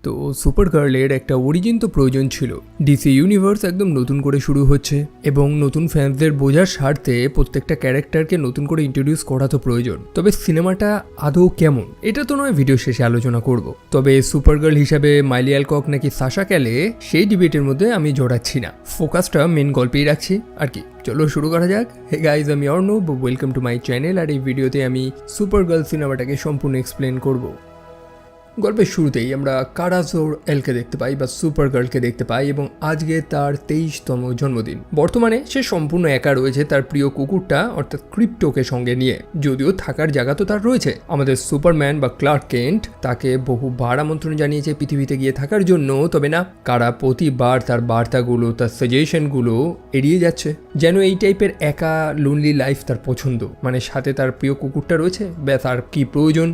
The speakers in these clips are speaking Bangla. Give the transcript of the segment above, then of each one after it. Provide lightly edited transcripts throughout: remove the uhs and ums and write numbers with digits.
তো সুপার গার্লের একটা অরিজিন তো প্রয়োজন ছিল। ডিসি ইউনিভার্স একদম নতুন করে শুরু হচ্ছে এবং নতুন ফ্যান্সদের বোঝার স্বার্থে প্রত্যেকটা ক্যারেক্টারকে নতুন করে ইন্ট্রোডিউস করা তো প্রয়োজন। তবে সিনেমাটা আদৌ কেমন এটা তো নয় ভিডিও শেষে আলোচনা করব। তবে সুপার গার্ল হিসাবে মাইলি অ্যালকক নাকি সাশা ক্যালে সেই ডিবেটের মধ্যে আমি জড়াচ্ছি না, ফোকাসটা মেন গল্পেই রাখছি আর কি। চলো শুরু করা যাক। হে গাইজ, আমি Arnab, welcome to my channel. আর এই ভিডিওতে আমি সুপার গার্ল সিনেমাটাকে সম্পূর্ণ এক্সপ্লেন করব। গল্পের শুরুতেই আমরা কারা জোর-এলকে দেখতে পাই বা সুপার গার্লকে দেখতে পাই এবং আজকে তার 23তম জন্মদিন। বর্তমানে সে সম্পূর্ণ একা রয়েছে তার প্রিয় কুকুরটা অর্থাৎ ক্রিপ্টোকে সঙ্গে নিয়ে, যদিও থাকার জায়গা তো তার রয়েছে। আমাদের সুপারম্যান বা ক্লার্ক কেন্ট তাকে বহুবার আমন্ত্রণ জানিয়েছে পৃথিবীতে গিয়ে থাকার জন্য, তবে না, কারা প্রতিবার তার বার্তাগুলো, তার সাজেশনগুলো এড়িয়ে যাচ্ছে। যেন এই টাইপের একা লোনলি লাইফ তার পছন্দ, মানে সাথে তার প্রিয় কুকুরটা রয়েছে, ব্যাস আর কি প্রয়োজন।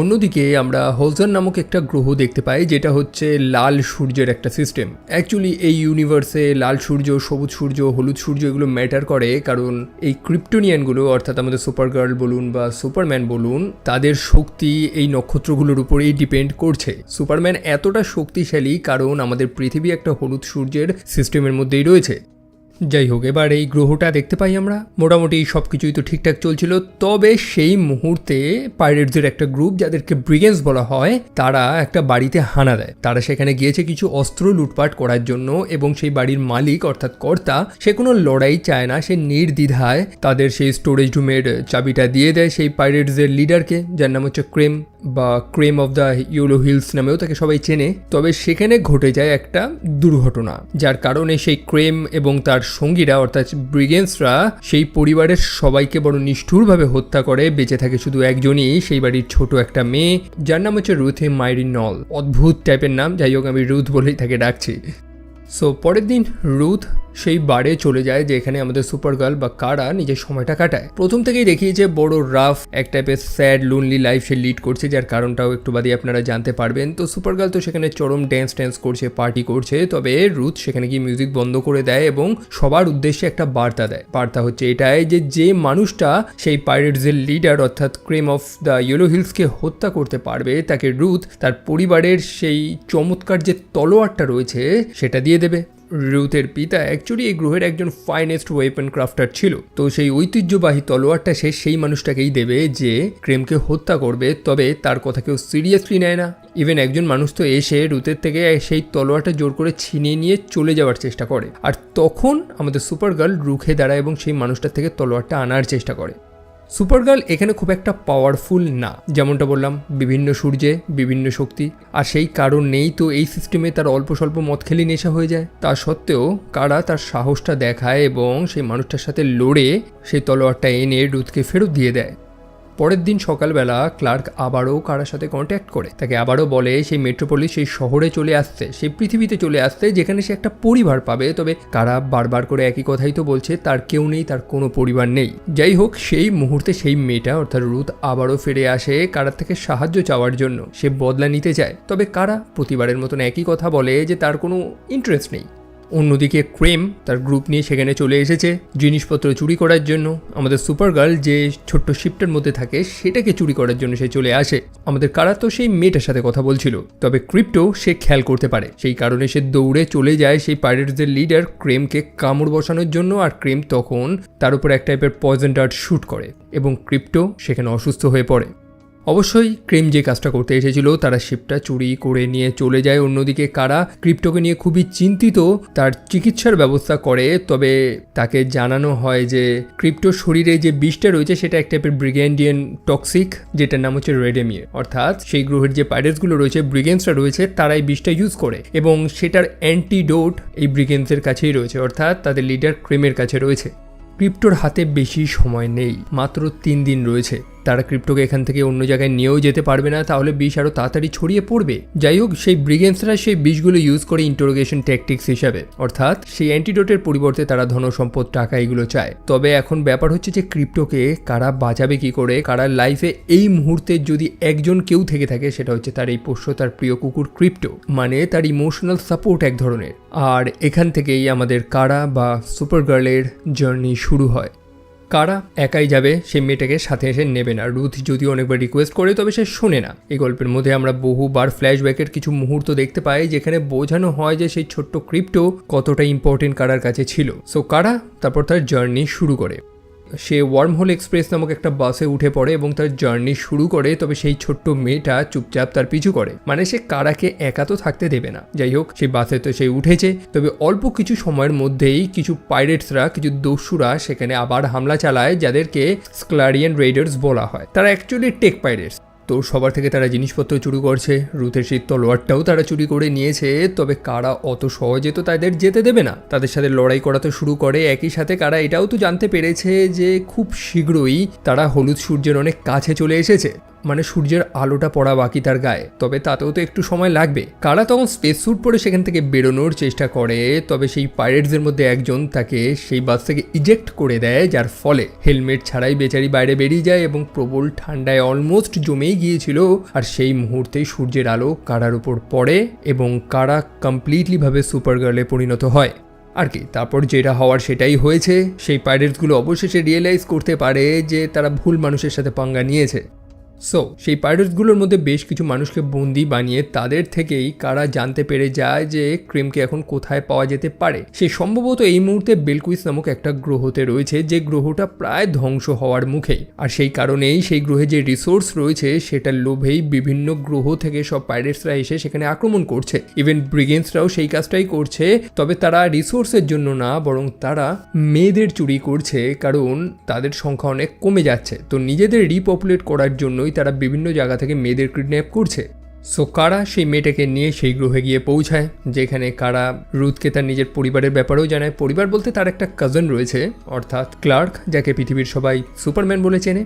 অন্যদিকে আমরা হোলজার নামক একটা গ্রহ দেখতে পাই, যেটা হচ্ছে লাল সূর্যের একটা সিস্টেম। অ্যাকচুয়ালি এই ইউনিভার্সে লাল সূর্য, সবুজ সূর্য, হলুদ সূর্য এগুলো ম্যাটার করে, কারণ এই ক্রিপ্টোনিয়ানগুলো অর্থাৎ আমাদের সুপার গার্ল বলুন বা সুপারম্যান বলুন, তাদের শক্তি এই নক্ষত্রগুলোর উপরেই ডিপেন্ড করছে। সুপারম্যান এতটা শক্তিশালী কারণ আমাদের পৃথিবী একটা হলুদ সূর্যের সিস্টেমের মধ্যেই রয়েছে। যাই হোক, এবার এই গ্রহটা দেখতে পাই আমরা। মোটামুটি সব কিছুই তো ঠিকঠাক চলছিল, তবে সেই মুহূর্তে পাইরেটসদের একটা গ্রুপ, যাদেরকে ব্রিগেন্স বলা হয়, তারা একটা বাড়িতে হানা দেয়। তারা সেখানে গিয়েছে কিছু অস্ত্র লুটপাট করার জন্য এবং সেই বাড়ির মালিক অর্থাৎ কর্তা, সে কোনো লড়াই চায় না, সে নির্দ্বিধায় তাদের সেই স্টোরেজ রুমের চাবিটা দিয়ে দেয় সেই পাইরেটসদের লিডারকে, যার নাম হচ্ছে ক্রেম বা ক্রেম অফ দ্য ইয়েলো হিলস নামেও তাকে সবাই চেনে। তবে সেখানে ঘটে যায় একটা দুর্ঘটনা, যার কারণে সেই ক্রেম এবং তার সঙ্গীরা অর্থাৎ ব্রিগেন্সরা সেই পরিবারের সবাইকে বড় নিষ্ঠুরভাবে হত্যা করে। বেঁচে থাকে শুধু একজনই, সেই বাড়ির ছোট একটা মেয়ে, যার নাম হচ্ছে রুথে মাইরিন নল। অদ্ভুত টাইপের নাম, যাই হোক আমি রুথ বলেই তাকে ডাকছি। সো পরের দিন রুথ সেই বারে চলে যায় যেখানে আমাদের সুপার গার্ল বা কারা নিজের সময়টা কাটায়। প্রথম থেকেই দেখিয়েছে বড় রাফ এক টাইপের স্যাড লোনলি লাইফ সে লিড করছে, যার কারণটাও একটু বাদে আপনারা জানতে পারবেন। তো সুপার গার্ল তো সেখানে চরম ড্যান্স করছে, পার্টি করছে, তবে রুথ সেখানে গিয়ে মিউজিক বন্ধ করে দেয় এবং সবার উদ্দেশ্যে একটা বার্তা দেয়। বার্তা হচ্ছে এটাই যে মানুষটা সেই পাইরেটসের লিডার অর্থাৎ ক্রেম অফ দ্য ইয়েলো হিলসকে হত্যা করতে পারবে, তাকে রুথ তার পরিবারের সেই চমৎকার যে তলোয়ারটা রয়েছে সেটা দিয়ে দেবে। রুথের পিতা অ্যাকচুয়ালি এই গ্রহের একজন ফাইনেস্ট ওয়েপন ক্রাফটার ছিল, তো সেই ঐতিহ্যবাহী তলোয়ারটা সে সেই মানুষটাকেই দেবে যে ক্রেমকে হত্যা করবে। তবে তার কথা কেউ সিরিয়াসলি নেয় না। ইভেন একজন মানুষ তো এসে রুথের থেকে সেই তলোয়ারটা জোর করে ছিনিয়ে নিয়ে চলে যাওয়ার চেষ্টা করে, আর তখন আমাদের সুপার গার্ল রুখে দাঁড়ায় এবং সেই মানুষটার থেকে তলোয়ারটা আনার চেষ্টা করে। সুপার গার্ল এখানে খুব একটা পাওয়ারফুল না, যেমনটা বললাম, বিভিন্ন সূর্যে বিভিন্ন শক্তি, আর সেই কারণ নেই তো এই সিস্টেমে তার অল্প স্বল্প মদ খেলে নেশা হয়ে যায়। তা সত্ত্বেও কারা তার সাহসটা দেখায় এবং সেই মানুষটার সাথে লড়ে সেই তলোয়ারটা এনে রুথকে ফেরত দিয়ে দেয়। পরের দিন সকালবেলা ক্লার্ক আবারও কারার সাথে কন্ট্যাক্ট করে, তাকে আবারও বলে সেই মেট্রোপলিস, সেই শহরে চলে আসতে, সেই পৃথিবীতে চলে আসতে, যেখানে সে একটা পরিবার পাবে। তবে কারা বারবার করে একই কথাই তো বলছে, তার কেউ নেই, তার কোনো পরিবার নেই। যাই হোক, সেই মুহূর্তে সেই মেয়েটা অর্থাৎ রুথ আবারও ফিরে আসে কারার থেকে সাহায্য চাওয়ার জন্য, সে বদলা নিতে চায়। তবে কারা প্রতিবারের মতন একই কথা বলে যে তার কোনো ইন্টারেস্ট নেই। অন্যদিকে ক্রেম তার গ্রুপ নিয়ে সেখানে চলে এসেছে জিনিসপত্র চুরি করার জন্য। আমাদের সুপার গার্ল যে ছোট্ট শিপটার মধ্যে থাকে সেটাকে চুরি করার জন্য সে চলে আসে। আমাদের কারা তো সেই মেয়েটার সাথে কথা বলছিল, তবে ক্রিপ্টো সে খেয়াল করতে পারে, সেই কারণে সে দৌড়ে চলে যায় সেই পাইরেটসদের লিডার ক্রেমকে কামড় বসানোর জন্য। আর ক্রেম তখন তার উপর এক টাইপের পয়জন ডার্ট শুট করে এবং ক্রিপ্টো সেখানে অসুস্থ হয়ে পড়ে। অবশ্যই ক্রেম যে কাজটা করতে এসেছিল তারা শিপটা চুরি করে নিয়ে চলে যায়। অন্যদিকে কারা ক্রিপ্টোকে নিয়ে খুবই চিন্তিত, তার চিকিৎসার ব্যবস্থা করে। তবে তাকে জানানো হয় যে ক্রিপ্টোর শরীরে যে বিষটা রয়েছে সেটা এক টাইপের ব্রিগেন্ডিয়ান টক্সিক, যেটার নাম হচ্ছে রেডেমিয়ে। অর্থাৎ সেই গ্রহের যে পাইরেটসগুলো রয়েছে, ব্রিগেন্সরা রয়েছে, তারা এই বিষটা ইউজ করে এবং সেটার অ্যান্টিডোট এই ব্রিগেন্সের কাছেই রয়েছে, অর্থাৎ তাদের লিডার ক্রেমের কাছে রয়েছে। ক্রিপ্টোর হাতে বেশি সময় নেই, মাত্র 3 দিন রয়েছে। তারা ক্রিপ্টোকে এখান থেকে অন্য জায়গায় নিয়েও যেতে পারবে না, তাহলে বিষ আরও তাড়াতাড়ি ছড়িয়ে পড়বে। যাই হোক, সেই ব্রিগেন্সরা সেই বিষগুলো ইউজ করে ইন্টারোগেশন ট্যাকটিক্স হিসাবে, অর্থাৎ সেই অ্যান্টিডোটের পরিবর্তে তারা ধনসম্পদ, টাকা এগুলো চায়। তবে এখন ব্যাপার হচ্ছে যে ক্রিপ্টোকে কারা বাঁচাবে কি করে। কারার লাইফে এই মুহূর্তে যদি একজন কেউ থেকে থাকে সেটা হচ্ছে তার এই পোষ্য, তার প্রিয় কুকুর ক্রিপ্টো, মানে তার ইমোশনাল সাপোর্ট এক ধরনের। আর এখান থেকেই আমাদের কারা বা সুপার গার্লের জার্নি শুরু হয়। কারা একাই যাবে, সেই মেয়েটাকে সাথে এসে নেবে না। রুথ যদিও অনেকবার রিকোয়েস্ট করে, তবে সে শোনে না। এই গল্পের মধ্যে আমরা বহুবার ফ্ল্যাশব্যাকের কিছু মুহূর্ত দেখতে পাই যেখানে বোঝানো হয় যে সেই ছোট্ট ক্রিপ্টো কতটা ইম্পর্টেন্ট কারার কাছে ছিল। সো কারা তারপর তার জার্নি শুরু করে। সে ওয়ার্মহোল এক্সপ্রেস নামক একটা বাসে উঠে পড়ে এবং তার জার্নি শুরু করে। তবে সেই ছোট্ট মেয়েটা চুপচাপ তার পিছু করে, মানে সে কারাকে একা তো থাকতে দেবে না। যাই হোক, সেই বাসে তো সে উঠেছে, তবে অল্প কিছু সময়ের মধ্যেই কিছু পাইরেটসরা, কিছু দস্যুরা সেখানে আবার হামলা চালায়, যাদেরকে স্ক্লারিয়ান রেইডার্স বলা হয়। তারা অ্যাকচুয়ালি টেক পাইরেটস। তো সবার থেকে তারা জিনিসপত্র চুরি করছে, রুথের সেই তলোয়ারটাও তারা চুরি করে নিয়েছে। তবে কারা অত সহজে তো তাদের যেতে দেবে না, তাদের সাথে লড়াই করা তো শুরু করে। একই সাথে কারা এটাও তো জানতে পেরেছে যে খুব শীঘ্রই তারা হলুদ সূর্যের অনেক কাছে চলে এসেছে, মানে সূর্যের আলোটা পড়া বাকি তার গায়ে। তবে তাতেও তো একটু সময় লাগবে। কারা তখন স্পেস স্যুট পরে সেখান থেকে বেরোনোর চেষ্টা করে, তবে সেই পাইরেটসদের মধ্যে একজন তাকে সেই বাস থেকে ইজেক্ট করে দেয়, যার ফলে হেলমেট ছাড়াই বেচারি বাইরে বেরিয়ে যায় এবং প্রবল ঠান্ডায় অলমোস্ট জমেই গিয়েছিল। আর সেই মুহূর্তেই সূর্যের আলো কারার উপর পড়ে এবং কারা কমপ্লিটলি ভাবে সুপার গার্লে পরিণত হয়। আর কি তারপর যেটা হওয়ার সেটাই হয়েছে। সেই পাইরেটসগুলো অবশেষে রিয়েলাইজ করতে পারে যে তারা ভুল মানুষের সাথে পাঙ্গা নিয়েছে। সো সেই পাইরেটসগুলোর মধ্যে বেশ কিছু মানুষকে বন্দি বানিয়ে তাদের থেকেই কারা জানতে পেরে যায় যে ক্রিমকে এখন কোথায় পাওয়া যেতে পারে। সে সম্ভবত এই মুহূর্তে বেলকুইস নামক একটা গ্রহতে রয়েছে, যে গ্রহটা প্রায় ধ্বংস হওয়ার মুখেই। আর সেই কারণেই সেই গ্রহে যে রিসোর্স রয়েছে সেটার লোভেই বিভিন্ন গ্রহ থেকে সব পাইরেটসরা এসে সেখানে আক্রমণ করছে। ইভেন ব্রিগেন্সরাও সেই কাজটাই করছে, তবে তারা রিসোর্সের জন্য না, বরং তারা মেয়েদের চুরি করছে, কারণ তাদের সংখ্যা অনেক কমে যাচ্ছে। তো নিজেদের রিপপুলেট করার জন্যই তারা বিভিন্ন জায়গা থেকে মেয়েদের কিডন্যাপ করছে। সো কারা সেই মেয়েটাকে নিয়ে সেই গ্রহে গিয়ে পৌঁছায়, যেখানে কারা রুথকে তার নিজের পরিবারের ব্যাপারেও জানায়। পরিবার বলতে তার একটা কাজিন রয়েছে, অর্থাৎ ক্লার্ক, যাকে পৃথিবীর সবাই সুপারম্যান বলে চেনে।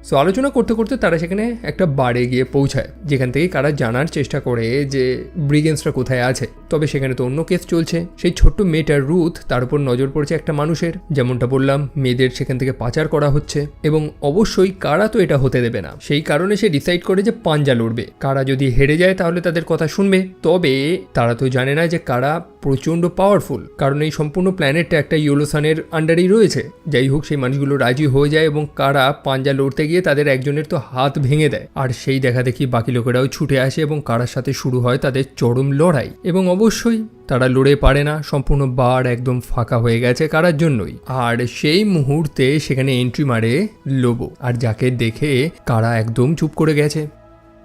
সো আলোচনা করতে করতে তারা সেখানে একটা বারে গিয়ে পৌঁছায়, যেখান থেকে কারা জানার চেষ্টা করে যে ব্রিগেন্সরা কোথায় আছে। তবে সেখানে তো অন্য কেস চলছে। সেই ছোট্ট মেয়েটার রুথ, তার উপর নজর পড়ছে একটা মানুষের। যেমনটা বললাম, মেয়েদের সেখান থেকে পাচার করা হচ্ছে এবং অবশ্যই কারা তো এটা হতে দেবে না। সেই কারণে সে ডিসাইড করে যে পাঞ্জা লড়বে। কারা যদি হেরে যায় তাহলে তাদের কথা শুনবে। তবে তারা তো জানে না যে কারা প্রচণ্ড পাওয়ারফুল, কারণ এই সম্পূর্ণ প্ল্যানেটটা একটা ইয়োলোসানের আন্ডারেই রয়েছে। যাই হোক, সেই মানুষগুলো রাজি হয়ে যায় এবং কারা পাঞ্জা লড়তে গিয়ে তাদের একজনের তো হাত ভেঙে দেয়। আর সেই দেখা দেখি বাকি লোকেরাও ছুটে আসে এবং কারার সাথে শুরু হয় তাদের চরম লড়াই। এবং অবশ্যই তারা লড়ে পারে না, সম্পূর্ণ বার একদম ফাঁকা হয়ে গেছে কারার জন্যই। আর সেই মুহূর্তে সেখানে এন্ট্রি মারে লোবো, আর যাকে দেখে কারা একদম চুপ করে গেছে।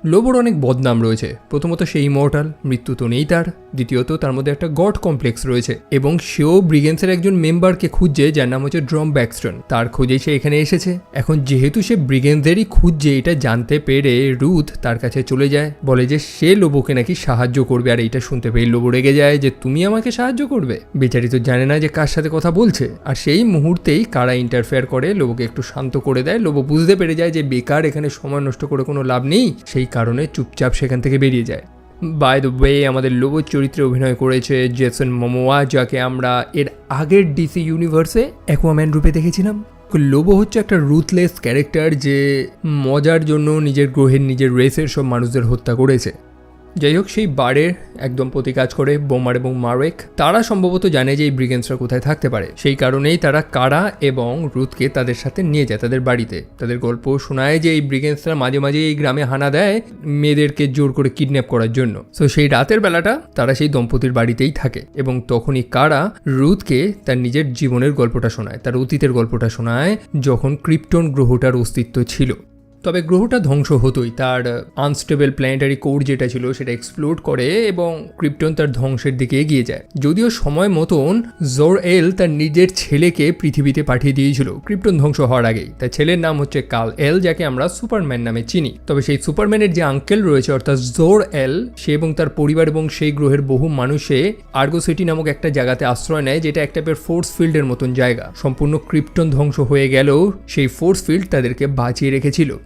লোবোর অনেক বদনাম রয়েছে। প্রথমত সে ইমর্টাল, মৃত্যু তো নেই তার। দ্বিতীয়ত তার মধ্যে একটা গড কমপ্লেক্স রয়েছে এবং সেও ব্রিগেন্সের একজন মেম্বারকে খুঁজছে, যার নাম হচ্ছে ড্রম ব্যাকস্টন। তার খোঁজেই সে এখানে এসেছে। এখন যেহেতু সে ব্রিগেন্সদেরই খুঁজছে, এটা জানতে পেরে রুথ তার কাছে চলে যায়, বলে যে সে লোবোকে নাকি সাহায্য করবে। আর এইটা শুনতে পেয়ে লোবো রেগে যায় যে তুমি আমাকে সাহায্য করবে। বেচারি তো জানে না যে কার সাথে কথা বলছে। আর সেই মুহূর্তেই কারা ইন্টারফেয়ার করে, লোবোকে একটু শান্ত করে দেয়। লোবো বুঝতে পেরে যায় যে বেকার এখানে সময় নষ্ট করে কোনো লাভ নেই, সেই কারণে চুপচাপ সেখান থেকে বেরিয়ে যায়। বাই দ্য ওয়ে, আমাদের লোবোর চরিত্রে অভিনয় করেছে জেসন মোমোয়া, যাকে আমরা এর আগের ডিসি ইউনিভার্সে অ্যাকুয়াম্যান রূপে দেখেছিলাম। লোবো হচ্ছে একটা রুথলেস ক্যারেক্টার, যে মজার জন্য নিজের গ্রহের নিজের রেসের সব মানুষদের হত্যা করেছে। যাই হোক, সেই বারের একদম প্রতি কাজ করে বোমার এবং মারেক। তারা সম্ভবত জানে যে এই ব্রিগেন্সরা কোথায় থাকতে পারে। সেই কারণেই তারা কারা এবং রুথকে তাদের সাথে নিয়ে যায় তাদের বাড়িতে। তাদের গল্প শোনায় যে এই ব্রিগেন্সরা মাঝে মাঝে এই গ্রামে হানা দেয় মেয়েদেরকে জোর করে কিডন্যাপ করার জন্য। সো সেই রাতের বেলাটা তারা সেই দম্পতির বাড়িতেই থাকে এবং তখনই কারা রুথকে তার নিজের জীবনের গল্পটা শোনায়, তার অতীতের গল্পটা শোনায়, যখন ক্রিপ্টন গ্রহটার অস্তিত্ব ছিল। তবে গ্রহটা ধ্বংস হতোই, তার আনস্টেবল প্ল্যানেটারি কোর যেটা ছিল সেটা এক্সপ্লোড করে এবং ক্রিপ্টন তার ধ্বংসের দিকে এগিয়ে যায়। যদিও সময় মতন জোর-এল তার নিজের ছেলেকে পৃথিবীতে পাঠিয়ে দিয়েছিল ক্রিপ্টন ধ্বংস হওয়ার আগেই। তার ছেলের নাম হচ্ছে কাল-এল, যাকে আমরা সুপারম্যান নামে চিনি। তবে সেই সুপারম্যানের যে আঙ্কেল রয়েছে, অর্থাৎ জোর-এল, সে এবং তার পরিবার এবং সেই গ্রহের বহু মানুষে আর্গো সিটি নামক একটা জায়গাতে আশ্রয় নেয়, যেটা একটা টাইপের ফোর্স ফিল্ডের মতন জায়গা। সম্পূর্ণ ক্রিপ্টন ধ্বংস হয়ে গেলেও সেই ফোর্স ফিল্ড তাদেরকে বাঁচিয়ে রেখেছিল।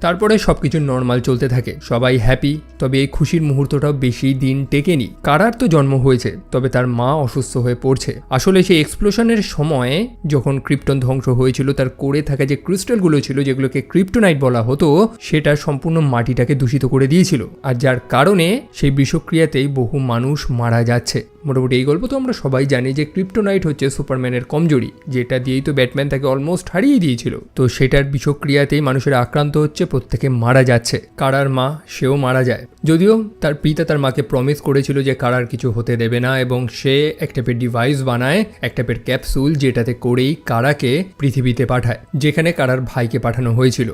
তারপরে সবকিছু নর্মাল চলতে থাকে, সবাই হ্যাপি। তবে এই খুশির মুহূর্তটাও বেশি দিন টেকেনি। কারার তো জন্ম হয়েছে, তবে তার মা অসুস্থ হয়ে পড়ছে। আসলে সেই এক্সপ্লোশনের সময় যখন ক্রিপ্টন ধ্বংস হয়েছিল, তার কোরে থাকা যে ক্রিস্টালগুলো ছিল, যেগুলোকে ক্রিপ্টোনাইট বলা হতো, সেটা সম্পূর্ণ মাটিটাকে দূষিত করে দিয়েছিল। আর যার কারণে সেই বিষক্রিয়াতেই বহু মানুষ মারা যাচ্ছে। মোটামুটি এই গল্প তো আমরা সবাই জানি যে ক্রিপ্টোনাইট হচ্ছে সুপারম্যানের কমজোরি, যেটা দিয়েই তো ব্যাটম্যান তাকে অলমোস্ট হারিয়ে দিয়েছিল। তো সেটার বিষক্রিয়াতেই মানুষের আক্রান্ত হচ্ছে, প্রত্যেকে মারা যাচ্ছে। কারার মা সেও মারা যায়, যদিও তার পিতা তার মাকে প্রমিস করেছিল যে কারার কিছু হতে দেবে না, এবং সে এক টাইপের ডিভাইস বানায়, এক টাইপের ক্যাপসুল, যেটাতে করেই কারাকে পৃথিবীতে পাঠায়, যেখানে কারার ভাইকে পাঠানো হয়েছিল।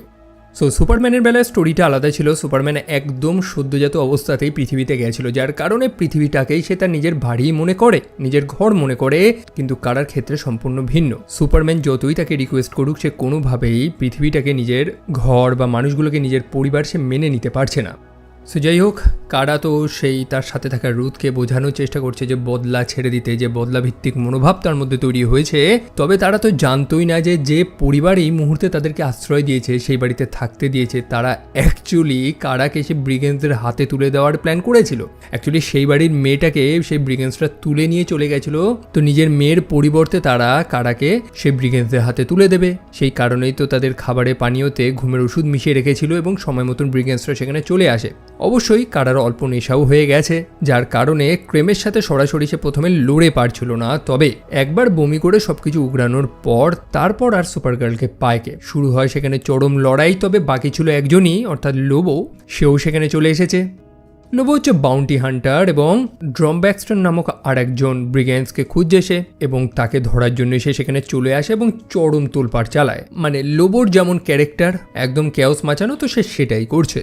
সো সুপারম্যানের বেলায় স্টোরিটা আলাদা ছিল। সুপারম্যান একদম সদ্যজাত অবস্থাতেই পৃথিবীতে গেছিল, যার কারণে পৃথিবীটাকেই সে তার নিজের বাড়ি মনে করে, নিজের ঘর মনে করে, কিন্তু কারার ক্ষেত্রে সম্পূর্ণ ভিন্ন। সুপারম্যান যতই তাকে রিকোয়েস্ট করুক, সে কোনোভাবেই পৃথিবীটাকে নিজের ঘর বা মানুষগুলোকে নিজের পরিবার সে মেনে নিতে পারছে না। সো যাই হোক, কারা তো সেই তার সাথে থাকা রুথকে বোঝানোর চেষ্টা করছে যে বদলা ছেড়ে দিতে, যে বদলা ভিত্তিক মনোভাব তার মধ্যে তৈরি হয়েছে। তবে তারা তো জানতোই না যে পরিবার এই মুহূর্তে তাদেরকে আশ্রয় দিয়েছে, সেই বাড়িতে থাকতে দিয়েছে, তারা অ্যাকচুয়ালি কারাকে সে ব্রিগেন্সদের হাতে তুলে দেওয়ার প্ল্যান করেছিল। অ্যাকচুয়ালি সেই বাড়ির মেয়েটাকে সেই ব্রিগেন্সরা তুলে নিয়ে চলে গেছিল, তো নিজের মেয়ের পরিবর্তে তারা কারাকে সেই ব্রিগেন্সদের হাতে তুলে দেবে। সেই কারণেই তো তাদের খাবারে পানীয়তে ঘুমের ওষুধ মিশিয়ে রেখেছিল, এবং সময় মতন ব্রিগেন্সরা সেখানে চলে আসে। অবশ্যই কারার অল্প নেশাও হয়ে গেছে, যার কারণে ক্রেমের সাথে সরাসরি সে প্রথমে লড়ে পারছিল না। তবে একবার বমি করে সবকিছু উগড়ানোর পর তারপর আর সুপারগার্লকে পায়কে শুরু হয় সেখানে চরম লড়াই। তবে বাকি ছিল একজনই, অর্থাৎ লোবো, সেও সেখানে চলে এসেছে। লোবো হচ্ছে বাউন্টি হান্টার, এবং ড্রমব্যাক্সটন নামক আর একজন ব্রিগেন্সকে খুঁজছে সে, এবং তাকে ধরার জন্য সে সেখানে চলে আসে এবং চরম তোলপাড় চালায়। মানে লোবোর যেমন ক্যারেক্টার একদম ক্যাওস মাচানো, তো সে সেটাই করছে।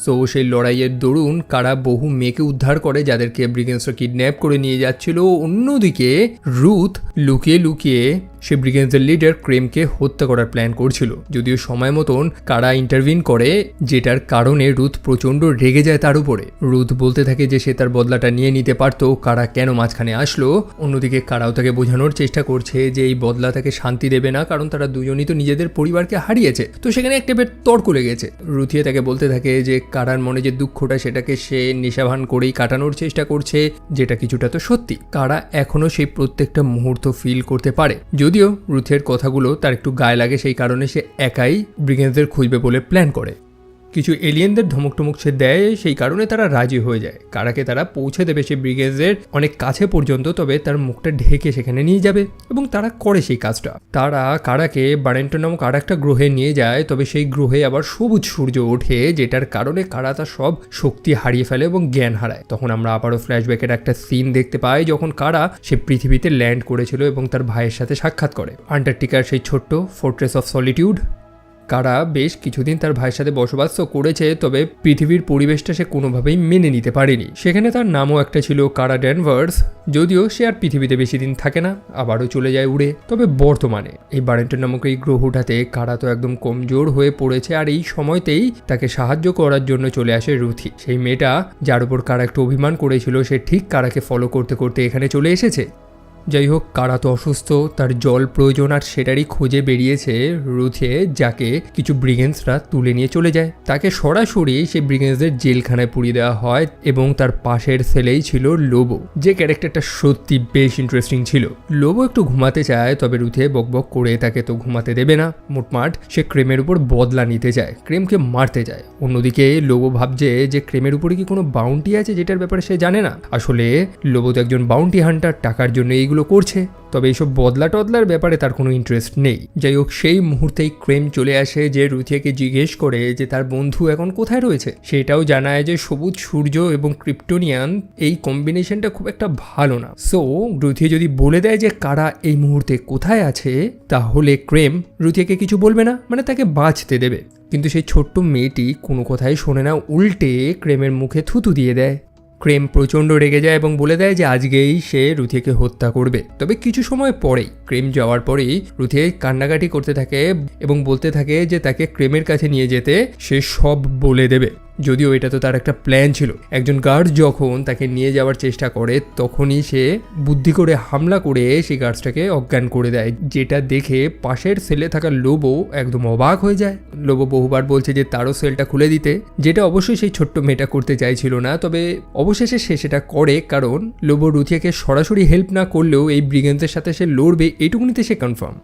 সো সেই লড়াইয়ের দরুন কারা বহু মেয়েকে উদ্ধার করে, যাদেরকে ব্রিগেন্সরা কিডন্যাপ করে নিয়ে যাচ্ছিল। অন্যদিকে রুথ লুকিয়ে লুকিয়ে সে ব্রিগেন্সের লিডার ক্রেমকে হত্যা করার প্ল্যান করছিল, যদিও সময় মতন কারা ইন্টারভিন করে, যেটার কারণে রুথ প্রচণ্ড রেগে যায় তার উপরে। রুথ বলতে থাকে যে সে তার বদলাটা নিয়ে নিতে পারত, কারা কেন মাঝখানে আসলো। অন্যদিকে কারাও তাকে বোঝানোর চেষ্টা করছে যে এই বদলা তাকে শান্তি দেবে না, কারণ তারা দুজনই তো নিজেদের পরিবারকে হারিয়েছে। তো সেখানে একটা বের তর্ক লেগেছে। রুথিয়ে তাকে বলতে থাকে যে কারার মনে যে দুঃখটা সেটাকে সে নেশাভান করেই কাটানোর চেষ্টা করছে, যেটা কিছুটা তো সত্যি। কারা এখনো সেই প্রত্যেকটা মুহূর্ত ফিল করতে পারে, যদিও রুথের কথাগুলো তার একটু গায়ে লাগে, সেই কারণে সে একাই ব্রিগেন্সদের খুঁজবে বলে প্ল্যান করে। কিছু এলিয়েনদের ধমক টমক সে দেয়, সেই কারণে তারা রাজি হয়ে যায়। কারাকে তারা পৌঁছে দেবে সেই ব্রিগেন্সদের অনেক কাছে পর্যন্ত, তবে তার মুখটা ঢেকে সেখানে নিয়ে যাবে, এবং তারা করে সেই কাজটা। তারা কারাকে বারেন্টন নামক আর একটা গ্রহে নিয়ে যায়, তবে সেই গ্রহে আবার সবুজ সূর্য ওঠে, যেটার কারণে কারা তার সব শক্তি হারিয়ে ফেলে এবং জ্ঞান হারায়। তখন আমরা আবারও ফ্ল্যাশব্যাকের একটা সিন দেখতে পাই, যখন কারা সে পৃথিবীতে ল্যান্ড করেছিল এবং তার ভাইয়ের সাথে সাক্ষাৎ করে আন্টার্কটিকার সেই ছোট্ট ফোর্ট্রেস অফ সলিটিউড। কারা বেশ কিছুদিন তার ভাইয়ের সাথে বসবাস করেছে, তবে পৃথিবীর পরিবেশটা সে কোনোভাবেই মেনে নিতে পারেনি। সেখানে তার নামও একটা ছিল কারা ড্যানভার্স, যদিও সে আর পৃথিবীতে বেশি দিন থাকে না, আবারও চলে যায় উড়ে। তবে বর্তমানে এই বারেন্টন নামক এই গ্রহটাতে কারা তো একদম কমজোর হয়ে পড়েছে, আর এই সময়তেই তাকে সাহায্য করার জন্য চলে আসে রুথি, সেই মেয়েটা যার উপর কারা একটু অভিমান করেছিল। সে ঠিক কারাকে ফলো করতে করতে এখানে চলে এসেছে। যাই হোক, কারা তো অসুস্থ, তার জল প্রয়োজন, আর সেটারই খোঁজে বেরিয়েছে রুথে, যাকে কিছু ব্রিগেন্সরা তুলে নিয়ে চলে যায়। তাকে সরাসরি সেই ব্রিগেন্সদের জেলখানায় পুড়িয়ে দেওয়া হয়, এবং তার পাশের সেলেই ছিল লোবো, যে ক্যারেক্টারটা সত্যি বেশ ইন্টারেস্টিং ছিল। লোবো একটু ঘুমাতে চায়, তবে রুথে বকবক করে তাকে তো ঘুমাতে দেবে না। মোটমাট সে ক্রেমের উপর বদলা নিতে চায়, ক্রেমকে মারতে চায়। অন্যদিকে লোবো ভাবছে যে ক্রেমের উপরে কি কোনো বাউন্টি আছে, যেটার ব্যাপারে সে জানে না। আসলে লোবো তো একজন বাউন্টি হান্টার, টাকার জন্য এইগুলো করছে, তবে এইসব বদলা টদলার ব্যাপারে তার কোনো ইন্টারেস্ট নেই। যাই হোক, সেই মুহূর্তেই ক্রেম চলে আসে, যে রুথিয়াকে জিজ্ঞেস করে যে তার বন্ধু এখন কোথায় রয়েছে। সেটাও জানায় যে সবুজ সূর্য এবং ক্রিপ্টোনিয়ান এই কম্বিনেশনটা খুব একটা ভালো না। সো রুথিয়া যদি বলে দেয় যে কারা এই মুহূর্তে কোথায় আছে, তাহলে ক্রেম রুথিয়াকে কিছু বলবে না, মানে তাকে বাঁচতে দেবে। কিন্তু সেই ছোট্ট মেয়েটি কোনো কথাই শোনে না, উল্টে ক্রেমের মুখে থুতু দিয়ে দেয়। ক্রেম প্রচণ্ড রেগে যায় এবং বলে দেয় যে আজকেই সে রুথিয়াকে হত্যা করবে। তবে কিছু সময় পরেই, ক্রেম যাওয়ার পরেই, রুথিয়া কান্নাকাটি করতে থাকে এবং বলতে থাকে যে তাকে ক্রেমের কাছে নিয়ে যেতে সে সব বলে দেবে। যদিও এটা তো তার একটা প্ল্যান ছিল। একজন গার্ড যখন তাকে নিয়ে যাওয়ার চেষ্টা করে, তখনই সে বুদ্ধি করে হামলা করে সেই গার্ডসটাকে অজ্ঞান করে দেয়, যেটা দেখে পাশের সেলে থাকা লোবো একদম অবাক হয়ে যায়। লোবো বহুবার বলছে যে তারও সেলটা খুলে দিতে, যেটা অবশ্যই সেই ছোট্ট মেয়েটা করতে চাইছিল না। তবে অবশেষে সে সেটা করে, কারণ লোবো রুথিয়াকে সরাসরি হেল্প না করলেও এই ব্রিগেন্সের সাথে সে লড়বে, এইটুকুনিতে সে কনফার্ম।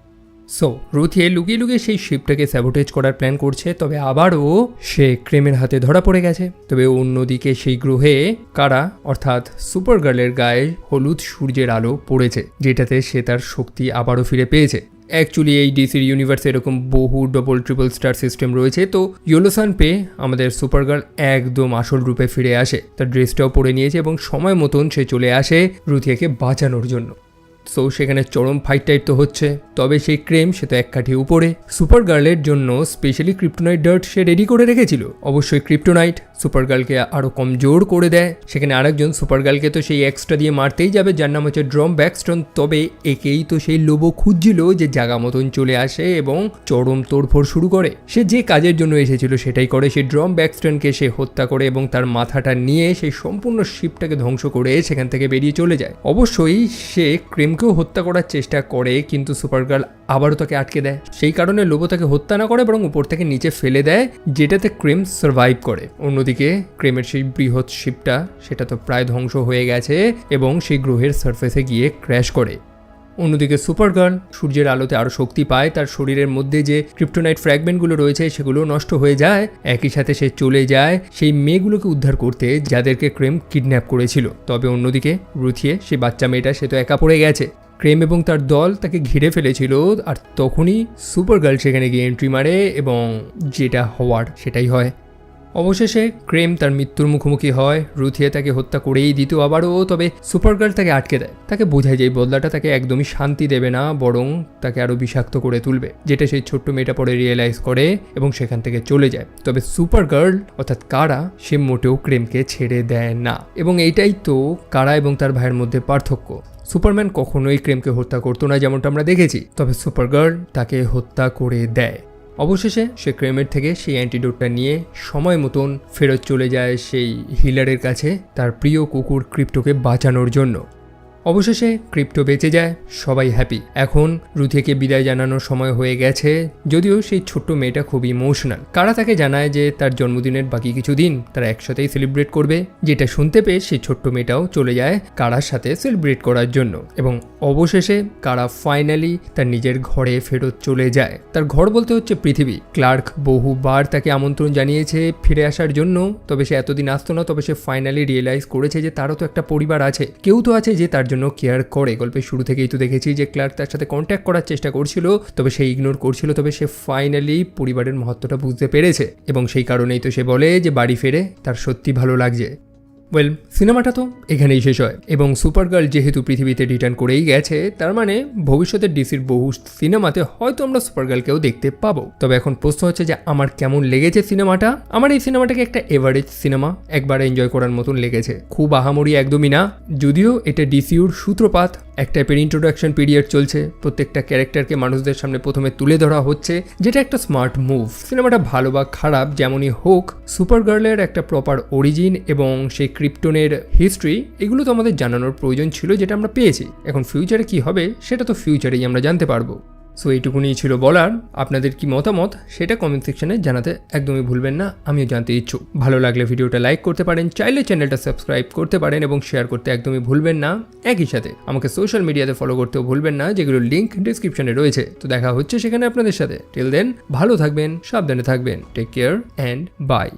সো রুথিয়ে লুকিয়ে লুকিয়ে সেই শিপটাকে স্যাবোটেজ করার প্ল্যান করছে, তবে আবারও সে ক্রেমের হাতে ধরা পড়ে গেছে। তবে অন্যদিকে সেই গ্রহে কারা অর্থাৎ সুপারগার্লের গায়ে হলুদ সূর্যের আলো পড়েছে, যেটাতে সে তার শক্তি আবারও ফিরে পেয়েছে। অ্যাকচুয়ালি এই ডিসির ইউনিভার্সে এরকম বহু ডবল ট্রিপল স্টার সিস্টেম রয়েছে। তো ইয়েলোসান পেয়ে আমাদের সুপারগার্ল একদম আসল রূপে ফিরে আসে, তার ড্রেসটাও পরে নিয়েছে এবং সময় মতন সে চলে আসে রুথিয়াকে বাঁচানোর জন্য। সো সেখানে চরম ফাইট টাইট তো হচ্ছে, তবে সেই ক্রেম সে তো এক কাঠি উপরে। সুপারগার্লের জন্য স্পেশালি ক্রিপ্টোনাইট ডার্ট সে রেডি করে রেখেছিল। অবশ্যই ক্রিপ্টোনাইট সুপারগার্লকে আরও কমজোর করে দেয়। সেখানে আরেকজন সুপারগার্লকে তো সেই এক্সট্রা দিয়ে মারতেই যাবে, যার নাম হচ্ছে ড্রম ব্যাকস্টন। তবে একেই তো সেই লোবো খুঁজছিল যে জায়গা মতন চলে আসে এবং চরম তোড়ফোড় শুরু করে। সে যে কাজের জন্য এসেছিল সেটাই করে। সেই ড্রম ব্যাকস্টনকে সে হত্যা করে এবং তার মাথাটা নিয়ে সেই সম্পূর্ণ শিপটাকে ধ্বংস করে সেখান থেকে বেরিয়ে চলে যায়। অবশ্যই সে ক্রেমকেও হত্যা করার চেষ্টা করে, কিন্তু সুপারগার্ল আবারও তাকে আটকে দেয়। সেই কারণে লোবো তাকে হত্যা না করে বরং উপর থেকে নিচে ফেলে দেয়, যেটাতে ক্রেম সার্ভাইভ করে। অন্যদিকে ক্রেমের সেই বৃহৎ শিপটা সেটা তো প্রায় ধ্বংস হয়ে গেছে এবং সেই গ্রহের সারফেসে গিয়ে ক্র্যাশ করে। অন্যদিকে সুপারগার্ল সূর্যের আলোতে আরও শক্তি পায়, তার শরীরের মধ্যে যে ক্রিপ্টোনাইট ফ্র্যাগমেন্টগুলো রয়েছে সেগুলো নষ্ট হয়ে যায়। একই সাথে সে চলে যায় সেই মেয়েগুলোকে উদ্ধার করতে যাদেরকে ক্রেম কিডন্যাপ করেছিল। তবে অন্যদিকে রুথিয়ে সেই বাচ্চা মেয়েটা সে তো একা পড়ে গেছে। ক্রেম এবং তার দল তাকে ঘিরে ফেলেছিল, আর তখনই সুপারগার্ল সেখানে গিয়ে এন্ট্রি মারে এবং যেটা হওয়ার সেটাই হয়। অবশেষে ক্রেম তার মৃত্যুর মুখোমুখি হয়। রুথিয়ে তাকে হত্যা করেই দিত আবারও, তবে সুপারগার্ল তাকে আটকে দেয়। তাকে বোঝায় যে এই বদলাটা তাকে একদমই শান্তি দেবে না, বরং তাকে আরও বিষাক্ত করে তুলবে, যেটা সেই ছোট্ট মেয়েটা পরে রিয়েলাইজ করে এবং সেখান থেকে চলে যায়। তবে সুপারগার্ল অর্থাৎ কারা সে মোটেও ক্রেমকে ছেড়ে দেয় না, এবং এইটাই তো কারা এবং তার ভাইয়ের মধ্যে পার্থক্য। সুপারম্যান কখনোই ক্রেমকে হত্যা করতো না যেমনটা আমরা দেখেছি, তবে সুপারগার্ল তাকে হত্যা করে দেয়। অবশেষে সে ক্রেমের থেকে সেই অ্যান্টিডোটটা নিয়ে সময় মতন ফেরত চলে যায় সেই হিলারের কাছে তার প্রিয় কুকুর ক্রিপ্টোকে বাঁচানোর জন্য। অবশেষে ক্রিপ্টো বেঁচে যায়, সবাই হ্যাপি। এখন রুথিয়াকে বিদায় জানানোর সময় হয়ে গেছে, যদিও সেই ছোট্ট মেয়েটা খুবই ইমোশনাল। কারা তাকে জানায় যে তার জন্মদিনের বাকি কিছু দিন তারা একসাথেই সেলিব্রেট করবে, যেটা শুনতে পেয়ে সেই ছোট্ট মেয়েটাও চলে যায় কারার সাথে সেলিব্রেট করার জন্য। এবং অবশেষে কারা ফাইনালি তার নিজের ঘরে ফেরত চলে যায়। তার ঘর বলতে হচ্ছে পৃথিবী। ক্লার্ক বহুবার তাকে আমন্ত্রণ জানিয়েছে ফিরে আসার জন্য, তবে সে এতদিন আসতো না। তবে সে ফাইনালি রিয়েলাইজ করেছে যে তারও তো একটা পরিবার আছে, কেউ তো আছে যে তার জন্য কেয়ার করে। গল্পের শুরু থেকেই তো দেখেছি যে ক্লার্ক তার সাথে কন্ট্যাক্ট করার চেষ্টা করছিল, তবে সে ইগনোর করছিল। তবে সে ফাইনালি পরিবারের মহত্বটা বুঝতে পেরেছে এবং সেই কারণেই তো সে বলে যে বাড়ি ফিরে তার সত্যি ভালো লাগছে। ওয়েল, সিনেমাটা তো এখানেই শেষ হয় এবং সুপারগার্ল যেহেতু পৃথিবীতে রিটার্ন করেই গেছে, তার মানে ভবিষ্যতের ডিসির বহু সিনেমাতে হয়তো আমরা সুপারগার্লকেও দেখতে পাবো। তবে এখন প্রশ্ন হচ্ছে যে আমার কেমন লেগেছে সিনেমাটা। আমার এই সিনেমাটাকে একটা এভারেজ সিনেমা, একবার এনজয় করার মতন লেগেছে, খুব আহামরি একদমই না। যদিও এটা ডিসিউর সূত্রপাত, এক টাইপের ইন্ট্রোডাকশন পিরিয়ড চলছে, প্রত্যেকটা ক্যারেক্টারকে মানুষদের সামনে প্রথমে তুলে ধরা হচ্ছে, যেটা একটা স্মার্ট মুভ। সিনেমাটা ভালো বা খারাপ যেমনই হোক, সুপারগার্লের একটা প্রপার অরিজিন এবং সেই ক্রিপ্টনের হিস্ট্রি, এগুলো তো আমাদের জানানোর প্রয়োজন ছিল, যেটা আমরা পেয়েছি। এখন ফিউচারে কি হবে সেটা তো ফিউচারেই আমরা জানতে পারবো। সো এইটুকুনি ছিল বলার। আপনাদের কি মতামত সেটা কমেন্ট সেকশনে জানাতে একদমই ভুলবেন না, আমিও জানতে ইচ্ছুক। ভালো লাগলে ভিডিওটা লাইক করতে পারেন, চাইলে চ্যানেলটা সাবস্ক্রাইব করতে পারেন এবং শেয়ার করতে একদমই ভুলবেন না। একই সাথে আমাকে সোশ্যাল মিডিয়াতে ফলো করতেও ভুলবেন না, যেগুলোর লিঙ্ক ডিসক্রিপশনে রয়েছে। তো দেখা হচ্ছে সেখানে আপনাদের সাথে। টিল দেন ভালো থাকবেন, সাবধানে থাকবেন, টেক কেয়ার অ্যান্ড বাই।